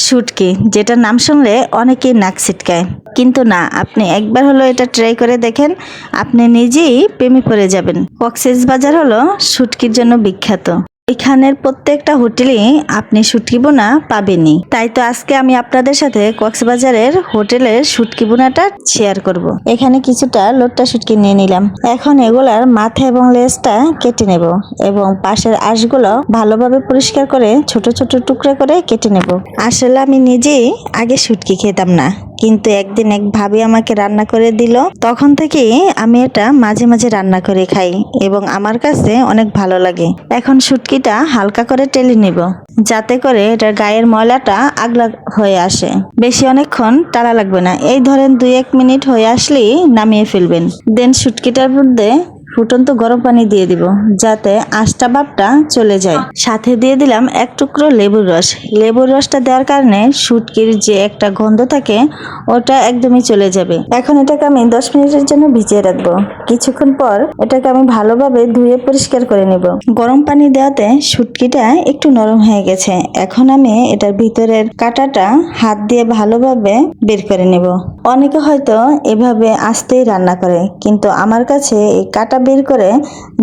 শুটকি, যেটা নাম শুনলে অনেকেই নাক ছিটকায়, কিন্তু না, আপনি একবার হলো এটা ট্রাই করে দেখেন, আপনি নিজেই প্রেমে পড়ে যাবেন। কক্সবাজার হলো শুটকির জন্য বিখ্যাত। এখানের প্রত্যেকটা হোটেলেই আপনি শুটকি বোনা পাবেনই। তাই তো আজকে আমি আপনাদের সাথে কক্সবাজারের হোটেলের শুটকি বোনাটা শেয়ার করব। এখানে কিছুটা লোট্টা শুটকি নিয়ে নিলাম। এখন এগুলার মাথা এবং লেজটা কেটে নেব এবং পাশের আঁশগুলো ভালোভাবে পরিষ্কার করে ছোট ছোট টুকরো করে কেটে নেব। আসলে আমি নিজেই আগে শুটকি খেতাম না, কিন্তু একদিন এক ভাবি আমাকে রান্না করে দিল, তখন থেকেই আমি এটা মাঝে মাঝে রান্না করে খাই এবং আমার কাছে অনেক ভালো লাগে। এখন শুটকিটা হালকা করে টেলে নিব, যাতে করে এটার গায়ের ময়লাটা আগলা হয়ে আসে। বেশি অনেকক্ষণ টালা লাগবে না, এই ধরেন 2-1 মিনিট হয়ে আসলেই নামিয়ে ফেলবেন। দেন শুটকিটার মধ্যে ফুটন্ত গরম পানি দিয়ে দিব, যাতে আঁশটা ভাবটা চলে যায়। সাথে দিয়ে দিলাম এক টুকরো লেবুর রস। লেবুর রসটা দেওয়ার কারণে শুটকির যে একটা গন্ধ থাকে ওটা একদমই চলে যাবে। এখন এটাকে আমি 10 মিনিটের জন্য ভিজিয়ে রাখবো। কিছুক্ষণ পর এটাকে আমি ভালোভাবে ধুয়ে পরিষ্কার করে নেব। গরম পানি দেওয়াতে শুটকিটা একটু নরম হয়ে গেছে। এখন আমি এটার ভিতরের কাঁটাটা হাত দিয়ে ভালোভাবে বের করে নেব। অনেকে হয়তো এভাবে আস্তেই রান্না করে, কিন্তু আমার কাছে এই কাঁটা বের করে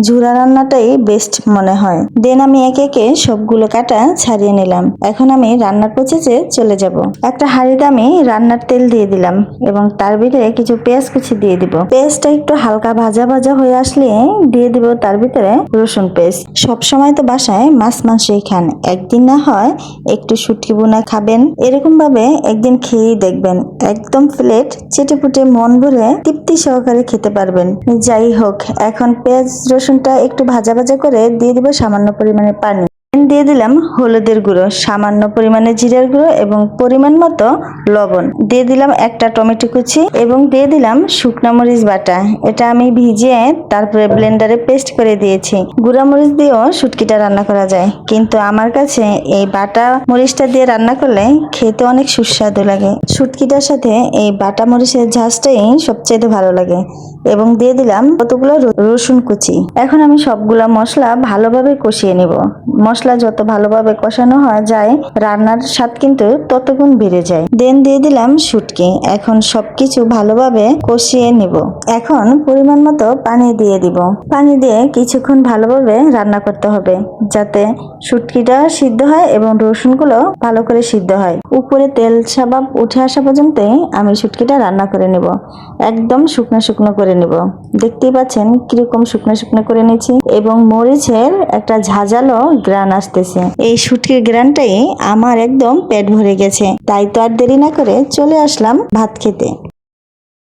ঝুরা রান্নাটাই বেস্ট মনে হয়। দেন আমি একে একে সবগুলো কাঁটা ছাড়িয়ে নিলাম। এখন আমি রান্নার প্রসেসে চলে যাব। একটা হাঁড়িতে আমি রান্নার তেল দিয়ে দিলাম এবং তার ভিতরে কিছু পেঁয়াজ কুচি দিয়ে দিব। পেঁয়াজটা একটু হালকা ভাজা ভাজা হয়ে আসলে দিয়ে দিব তার ভিতরে রসুন পেস্ট। সব সময় তো বাসায় মাছ মাংসই খান, একদিন না হয় একটু শুটকি বোনা খাবেন। এরকম ভাবে একদিন খেয়েই দেখবেন, একদম প্লেট চেটেপুটে মন ভরে তৃপ্তি সহকারে খেতে পারবেন। যাই হোক, এখন পেঁয়াজ রসুনটা একটু ভাজা ভাজা করে দিয়ে দিব সামান্য পরিমাণে পানি। দিয়ে দিলাম হলুদের গুঁড়ো, সামান্য পরিমাণে জিরার গুঁড়ো এবং পরিমাণ মতো লবণ। দিয়ে দিলাম একটা টমেটো কুচি এবং দিয়ে দিলাম শুকনো মরিচ বাটা। এটা আমি ভিজিয়ে তারপরে ব্লেন্ডারে পেস্ট করে দিয়েছি। গুঁড়া মরিচ দিয়েও শুটকিটা রান্না করা যায়, কিন্তু আমার কাছে এই বাটা মরিচটা দিয়ে রান্না করলে খেতে অনেক সুস্বাদু লাগে। শুটকিটার সাথে এই বাটা মরিচের ঝাঁজটাই সবচেয়ে ভালো লাগে। এবং দিয়ে দিলাম কতগুলো রসুন কুচি। এখন আমি সবগুলা মশলা ভালোভাবে কষিয়ে নিব। মশলা যত ভালোভাবে কষানো হয় যায়, রান্নার স্বাদ কিন্তু ততগুণ বেড়ে যায়। দেন দিয়ে দিলাম শুটকি। এখন সবকিছু ভালোভাবে কষিয়ে নিব। এখন পরিমাণ মতো পানি দিয়ে দিব। পানি দিয়ে কিছুক্ষণ ভালোভাবে রান্না করতে হবে, যাতে শুটকিটা সিদ্ধ হয় এবং রসুনগুলো ভালো করে সিদ্ধ হয়। উপরে তেল সাবাব উঠে আসা পর্যন্ত আমি শুটকিটা রান্না করে নিব। একদম শুকনো শুকনো করে নিব। দেখতেই পাচ্ছেন কিরকম শুকনো শুকনো করে নিয়েছি এবং মরিচের একটা ঝাঁঝালো গ্রান আসতেছে। এই শুটকির গ্রানটাই আমার একদম পেট ভরে গেছে। তাই তো আর দেরি না করে চলে আসলাম ভাত খেতে।